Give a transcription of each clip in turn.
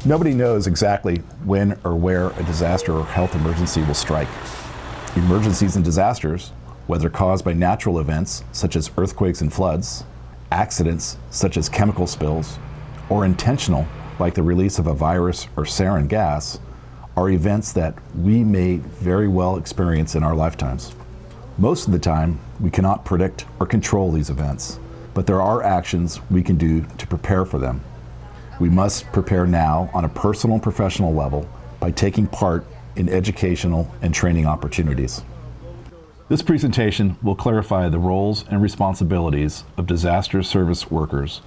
Nobody knows exactly when or where a disaster or health emergency will strike. Emergencies and disasters, whether caused by natural events such as earthquakes and floods, accidents such as chemical spills, or intentional like the release of a virus or sarin gas, are events that we may very well experience in our lifetimes. Most of the time, we cannot predict or control these events, but there are actions we can do to prepare for them. We must prepare now on a personal and professional level by taking part in educational and training opportunities. This presentation will clarify the roles and responsibilities of disaster service workers.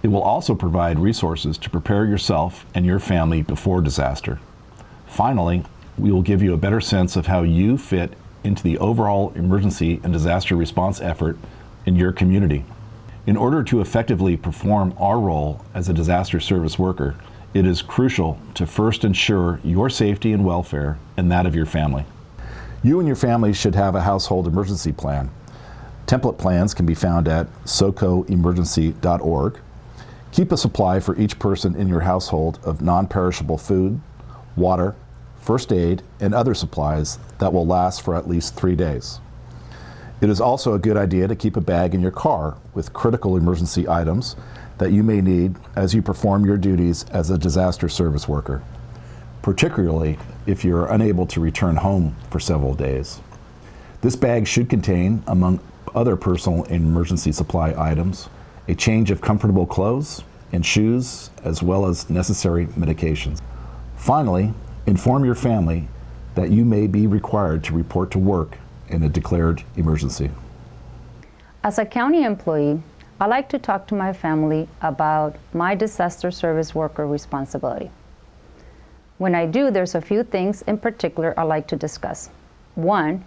It will also provide resources to prepare yourself and your family before disaster. Finally, we will give you a better sense of how you fit into the overall emergency and disaster response effort in your community. In order to effectively perform our role as a disaster service worker, it is crucial to first ensure your safety and welfare and that of your family. You and your family should have a household emergency plan. Template plans can be found at socoemergency.org. Keep a supply for each person in your household of non-perishable food, water, first aid, and other supplies that will last for at least 3 days. It is also a good idea to keep a bag in your car with critical emergency items that you may need as you perform your duties as a disaster service worker, particularly if you are unable to return home for several days. This bag should contain, among other personal and emergency supply items, a change of comfortable clothes and shoes, as well as necessary medications. Finally, inform your family that you may be required to report to work in a declared emergency. As a county employee, I like to talk to my family about my disaster service worker responsibility. When I do, there's a few things in particular I like to discuss. One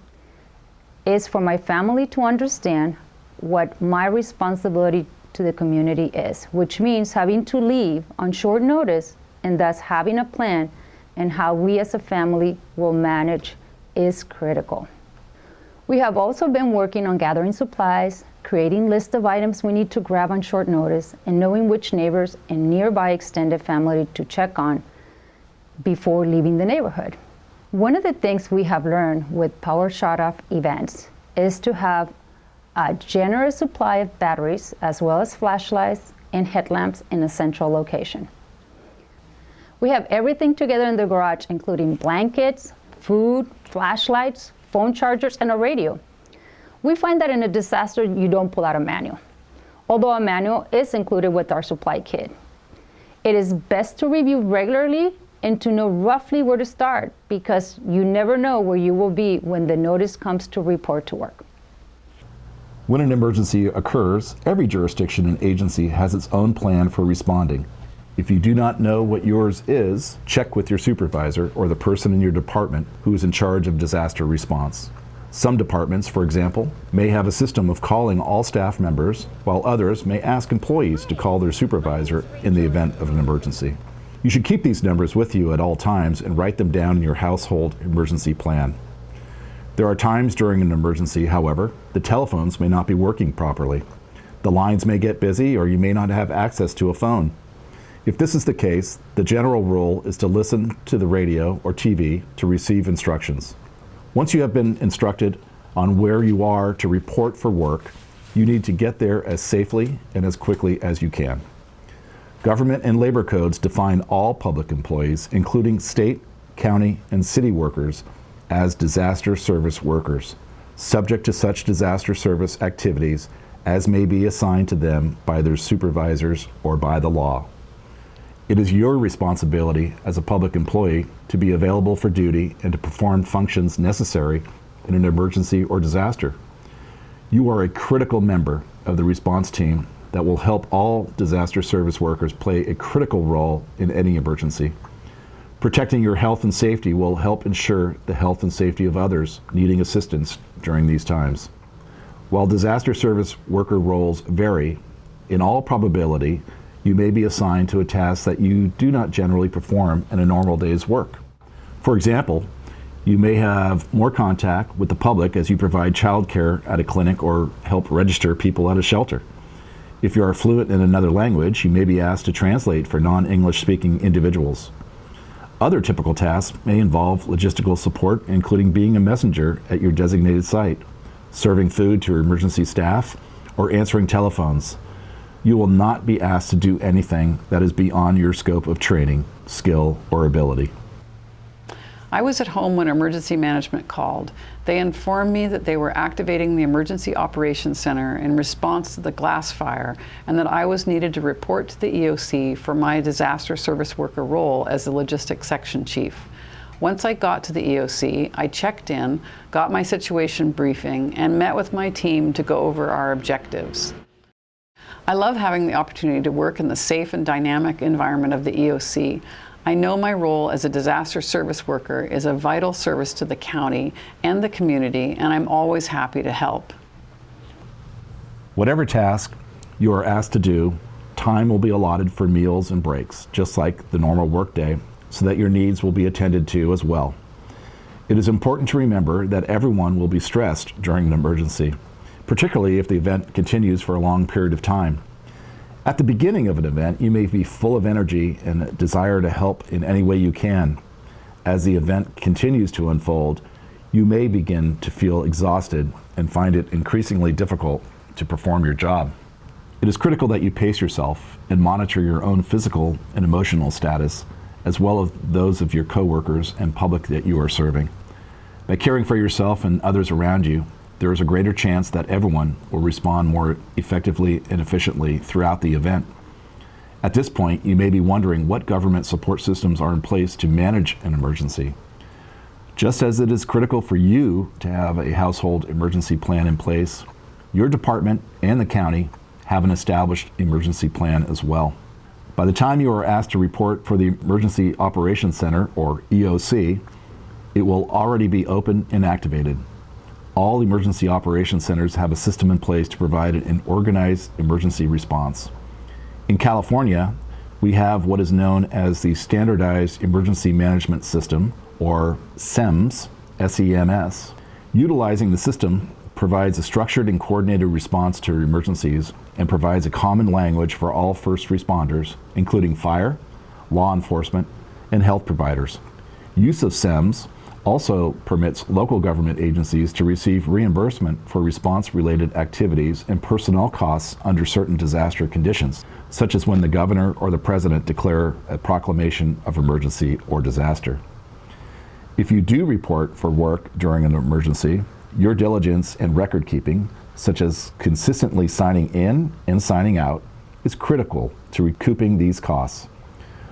is for my family to understand what my responsibility to the community is, which means having to leave on short notice and thus having a plan and how we as a family will manage is critical. We have also been working on gathering supplies, creating lists of items we need to grab on short notice, and knowing which neighbors and nearby extended family to check on before leaving the neighborhood. One of the things we have learned with power shutoff events is to have a generous supply of batteries as well as flashlights and headlamps in a central location. We have everything together in the garage, including blankets, food, flashlights, phone chargers, and a radio. We find that in a disaster, you don't pull out a manual, although a manual is included with our supply kit. It is best to review regularly and to know roughly where to start, because you never know where you will be when the notice comes to report to work. When an emergency occurs, every jurisdiction and agency has its own plan for responding. If you do not know what yours is, check with your supervisor or the person in your department who is in charge of disaster response. Some departments, for example, may have a system of calling all staff members, while others may ask employees to call their supervisor in the event of an emergency. You should keep these numbers with you at all times and write them down in your household emergency plan. There are times during an emergency, however, the telephones may not be working properly. The lines may get busy, or you may not have access to a phone. If this is the case, the general rule is to listen to the radio or TV to receive instructions. Once you have been instructed on where you are to report for work, you need to get there as safely and as quickly as you can. Government and labor codes define all public employees, including state, county, and city workers, as disaster service workers, subject to such disaster service activities as may be assigned to them by their supervisors or by the law. It is your responsibility as a public employee to be available for duty and to perform functions necessary in an emergency or disaster. You are a critical member of the response team that will help all disaster service workers play a critical role in any emergency. Protecting your health and safety will help ensure the health and safety of others needing assistance during these times. While disaster service worker roles vary, in all probability, you may be assigned to a task that you do not generally perform in a normal day's work. For example, you may have more contact with the public as you provide childcare at a clinic or help register people at a shelter. If you are fluent in another language, you may be asked to translate for non-English speaking individuals. Other typical tasks may involve logistical support, including being a messenger at your designated site, serving food to emergency staff, or answering telephones. You will not be asked to do anything that is beyond your scope of training, skill, or ability. I was at home when emergency management called. They informed me that they were activating the Emergency Operations Center in response to the glass fire and that I was needed to report to the EOC for my disaster service worker role as the logistics section chief. Once I got to the EOC, I checked in, got my situation briefing, and met with my team to go over our objectives. I love having the opportunity to work in the safe and dynamic environment of the EOC. I know my role as a disaster service worker is a vital service to the county and the community, and I'm always happy to help. Whatever task you are asked to do, time will be allotted for meals and breaks, just like the normal workday, so that your needs will be attended to as well. It is important to remember that everyone will be stressed during an emergency, particularly if the event continues for a long period of time. At the beginning of an event, you may be full of energy and a desire to help in any way you can. As the event continues to unfold, you may begin to feel exhausted and find it increasingly difficult to perform your job. It is critical that you pace yourself and monitor your own physical and emotional status, as well as those of your coworkers and public that you are serving. By caring for yourself and others around you, there is a greater chance that everyone will respond more effectively and efficiently throughout the event. At this point, you may be wondering what government support systems are in place to manage an emergency. Just as it is critical for you to have a household emergency plan in place, your department and the county have an established emergency plan as well. By the time you are asked to report for the Emergency Operations Center, or EOC, it will already be open and activated. All emergency operations centers have a system in place to provide an organized emergency response. In California, we have what is known as the Standardized Emergency Management System, or SEMS, S-E-M-S. Utilizing the system provides a structured and coordinated response to emergencies and provides a common language for all first responders, including fire, law enforcement, and health providers. Use of SEMS also permits local government agencies to receive reimbursement for response-related activities and personnel costs under certain disaster conditions, such as when the governor or the president declare a proclamation of emergency or disaster. If you do report for work during an emergency, your diligence and record keeping, such as consistently signing in and signing out, is critical to recouping these costs.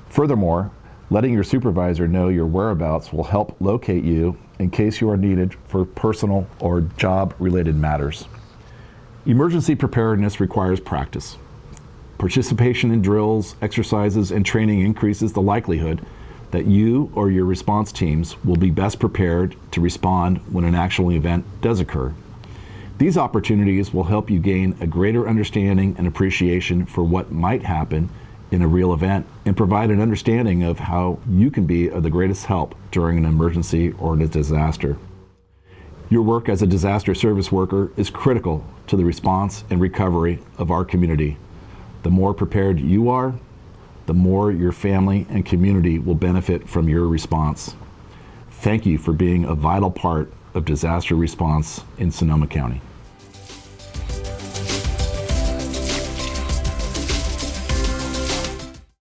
Furthermore, letting your supervisor know your whereabouts will help locate you in case you are needed for personal or job-related matters. Emergency preparedness requires practice. Participation in drills, exercises, and training increases the likelihood that you or your response teams will be best prepared to respond when an actual event does occur. These opportunities will help you gain a greater understanding and appreciation for what might happen in a real event and provide an understanding of how you can be of the greatest help during an emergency or a disaster. Your work as a disaster service worker is critical to the response and recovery of our community. The more prepared you are, the more your family and community will benefit from your response. Thank you for being a vital part of disaster response in Sonoma County.